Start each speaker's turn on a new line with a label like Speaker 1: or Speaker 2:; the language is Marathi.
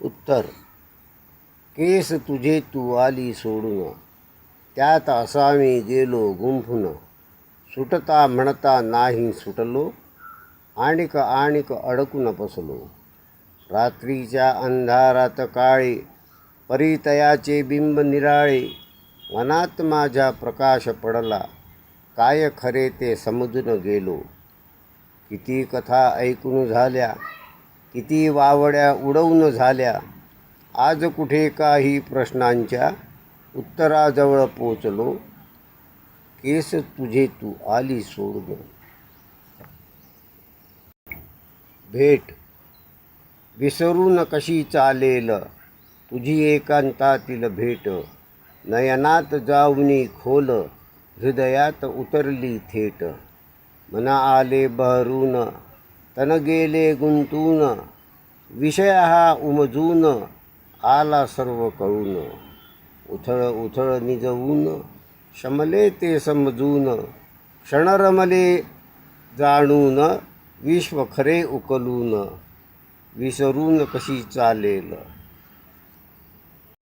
Speaker 1: उत्तर. केस तुझे तू आली सोडून, त्यात असा मी गेलो गुंफून. सुटता म्हणता नाही सुटलो, आणिक आणिक अडकून बसलो. रात्रीच्या अंधारात काळे, परितयाचे बिंब निराळे. मनात माझ्या प्रकाश पडला, काय खरे ते समजून गेलो. किती कथा ऐकून झाल्या, किती वावड्या उडवून झाल्या. आज कुठे काही प्रश्नांच्या उत्तराजवळ पोचलो. केस तुझे तू आली सोडून. भेट. विसरून कशी चालेल तुझी एकांतातील भेट. नयनात जाऊनी खोल, हृदयात उतरली थेट. मन आले बहरून, तन गेले गुंतून. विषय हा उमजून, आला सर्व कळून. उथळ उथळ निजवून, शमले ते समजून. क्षण रमले जाणून, विश्व खरे उकलून. विसरून कशी चालेल